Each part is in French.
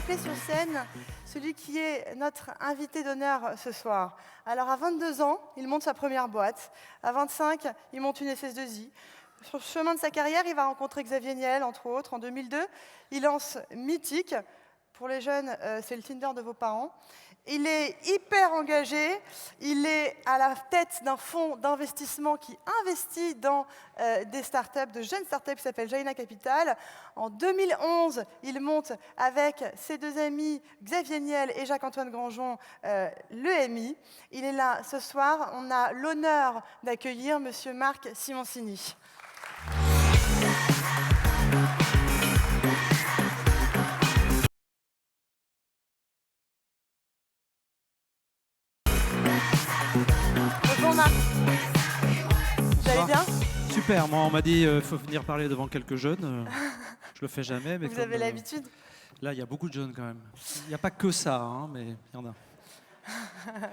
appeler sur scène celui qui est notre invité d'honneur ce soir. Alors à 22 ans, il monte sa première boîte. À 25, il monte une SS2I. Sur le chemin de sa carrière, il va rencontrer Xavier Niel, entre autres. En 2002, il lance Mythique. Pour les jeunes, c'est le Tinder de vos parents. Il est hyper engagé. Il est à la tête d'un fonds d'investissement qui investit dans des startups, de jeunes startups qui s'appellent Jaina Capital. En 2011, il monte avec ses deux amis Xavier Niel et Jacques-Antoine Granjon l'EMI. Il est là ce soir. On a l'honneur d'accueillir Monsieur Marc Simoncini. Bonjour Marc. Vous allez bien? Super, moi on m'a dit faut venir parler devant quelques jeunes. Je le fais jamais. Mais vous avez l'habitude? Là, il y a beaucoup de jeunes quand même. Il n'y a pas que ça, hein, mais il y en a.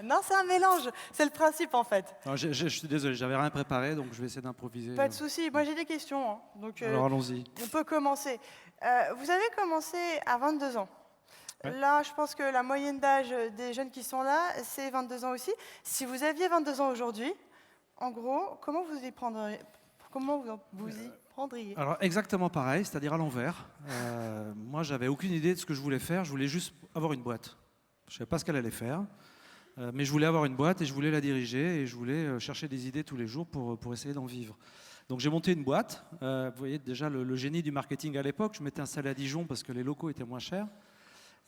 Non, c'est un mélange. C'est le principe en fait. Alors, je suis désolé, j'avais rien préparé, donc je vais essayer d'improviser. Pas de souci. Moi j'ai des questions. Hein. Donc, alors allons-y. On peut commencer. Vous avez commencé à 22 ans. Ouais. Là, je pense que la moyenne d'âge des jeunes qui sont là, c'est 22 ans aussi. Si vous aviez 22 ans aujourd'hui, en gros, comment vous y prendriez? Alors exactement pareil, c'est-à-dire à l'envers. Moi, j'avais aucune idée de ce que je voulais faire. Je voulais juste avoir une boîte. Je ne savais pas ce qu'elle allait faire, mais je voulais avoir une boîte et je voulais la diriger et je voulais chercher des idées tous les jours pour essayer d'en vivre. Donc j'ai monté une boîte. Vous voyez déjà le génie du marketing à l'époque. Je m'étais installé à Dijon parce que les locaux étaient moins chers.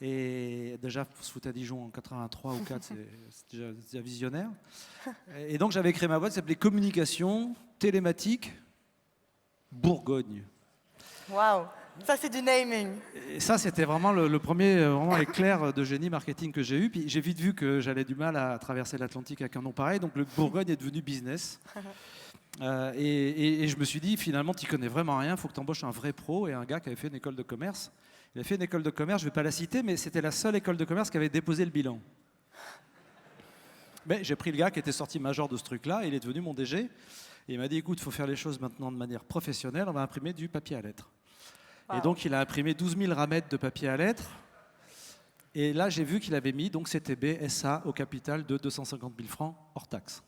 Et déjà, pour se foutre à Dijon en 83 ou 4, c'est déjà visionnaire. Et donc, j'avais créé ma boîte qui s'appelait Communication Télématique Bourgogne. Waouh, ça c'est du naming. Et ça, c'était vraiment le premier vraiment éclair de génie marketing que j'ai eu. Puis j'ai vite vu que j'avais du mal à traverser l'Atlantique avec un nom pareil. Donc, le Bourgogne est devenu business. Et je me suis dit, finalement, tu connais vraiment rien. Il faut que tu embauches un vrai pro et un gars qui avait fait une école de commerce. Il a fait une école de commerce, je ne vais pas la citer, mais c'était la seule école de commerce qui avait déposé le bilan. Mais j'ai pris le gars qui était sorti major de ce truc-là, il est devenu mon DG, et il m'a dit, écoute, il faut faire les choses maintenant de manière professionnelle, on va imprimer du papier à lettres. Wow. Et donc il a imprimé 12 000 ramettes de papier à lettres, et là j'ai vu qu'il avait mis donc CTB SA au capital de 250 000 francs hors taxe.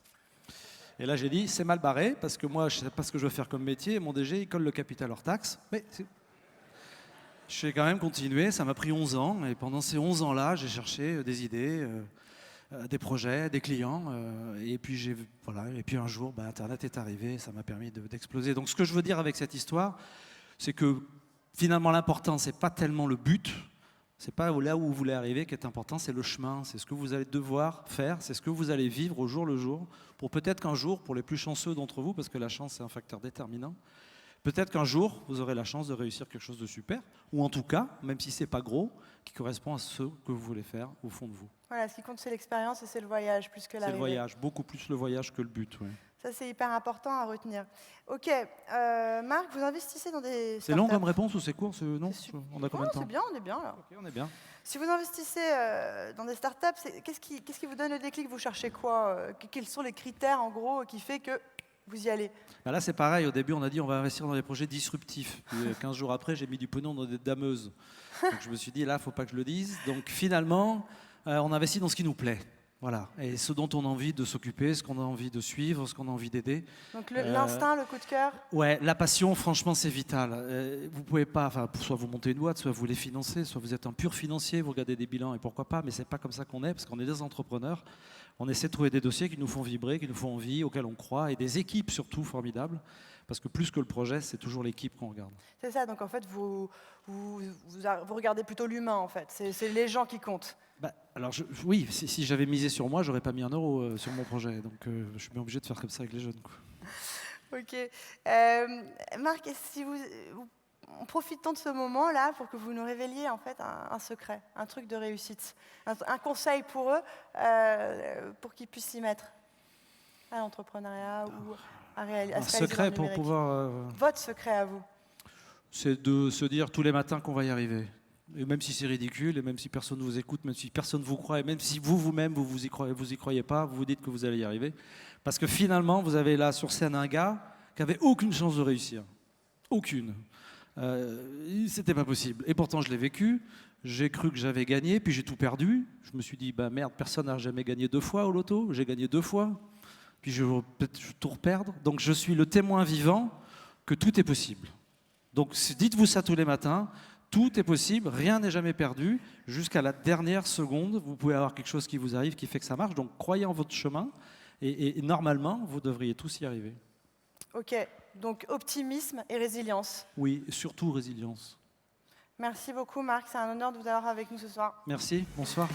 Et là j'ai dit, c'est mal barré, parce que moi je ne sais pas ce que je veux faire comme métier, et mon DG il colle le capital hors taxe, mais j'ai quand même continué, ça m'a pris 11 ans, et pendant ces 11 ans-là, j'ai cherché des idées, des projets, des clients, et puis un jour, Internet est arrivé, ça m'a permis d'exploser. Donc ce que je veux dire avec cette histoire, c'est que finalement l'important, c'est pas tellement le but, c'est pas là où vous voulez arriver qui est important, c'est le chemin, c'est ce que vous allez devoir faire, c'est ce que vous allez vivre au jour le jour, pour peut-être qu'un jour, pour les plus chanceux d'entre vous, parce que la chance c'est un facteur déterminant, peut-être qu'un jour, vous aurez la chance de réussir quelque chose de super, ou en tout cas, même si c'est pas gros, qui correspond à ce que vous voulez faire au fond de vous. Voilà, ce qui compte, c'est l'expérience et c'est le voyage plus que l'arrivée. C'est le voyage, beaucoup plus le voyage que le but. Ouais. Ça, c'est hyper important à retenir. Ok, Marc, vous investissez dans des startups. C'est long comme réponse ou c'est court? Non, on a combien de temps? C'est bien, on est bien là. Okay, on est bien. Si vous investissez dans des startups, qu'est-ce qui vous donne le déclic? Vous cherchez quoi? Quels sont les critères, en gros, qui fait que vous y allez? Là, c'est pareil. Au début, on a dit on va investir dans des projets disruptifs. Puis, 15 jours après, j'ai mis du pognon dans des dameuses. Donc, je me suis dit, là, il ne faut pas que je le dise. Donc, finalement, on investit dans ce qui nous plaît. Voilà. Et ce dont on a envie de s'occuper, ce qu'on a envie de suivre, ce qu'on a envie d'aider. Donc, l'instinct, le coup de cœur? Ouais, la passion, franchement, c'est vital. Vous ne pouvez pas, soit vous montez une boîte, soit vous les financez, soit vous êtes un pur financier, vous regardez des bilans et pourquoi pas, mais ce n'est pas comme ça qu'on est, parce qu'on est des entrepreneurs. On essaie de trouver des dossiers qui nous font vibrer, qui nous font envie, auxquels on croit, et des équipes surtout formidables, parce que plus que le projet, c'est toujours l'équipe qu'on regarde. C'est ça, donc en fait, vous regardez plutôt l'humain, en fait. C'est les gens qui comptent. Alors, oui, si j'avais misé sur moi, j'aurais pas mis 1 euro sur mon projet, donc je suis bien obligé de faire comme ça avec les jeunes. Quoi. Ok. Marc, si en profitant de ce moment-là pour que vous nous révéliez en fait un secret, un truc de réussite, un conseil pour eux, pour qu'ils puissent s'y mettre à l'entrepreneuriat ou à réaliser. Un secret pour pouvoir. Votre secret à vous. C'est de se dire tous les matins qu'on va y arriver. Et même si c'est ridicule, et même si personne ne vous écoute, même si personne ne vous croit, et même si vous-même vous y croyez pas, vous vous dites que vous allez y arriver. Parce que finalement, vous avez là sur scène un gars qui avait aucune chance de réussir. Aucune. C'était pas possible. Et pourtant, je l'ai vécu. J'ai cru que j'avais gagné, puis j'ai tout perdu. Je me suis dit, bah merde, personne n'a jamais gagné 2 fois au loto. J'ai gagné 2 fois. Puis je vais peut-être tout reperdre. Donc je suis le témoin vivant que tout est possible. Donc dites-vous ça tous les matins. Tout est possible, rien n'est jamais perdu. Jusqu'à la dernière seconde, vous pouvez avoir quelque chose qui vous arrive, qui fait que ça marche. Donc croyez en votre chemin. Et normalement, vous devriez tous y arriver. Ok, donc optimisme et résilience. Oui, surtout résilience. Merci beaucoup Marc, c'est un honneur de vous avoir avec nous ce soir. Merci, bonsoir.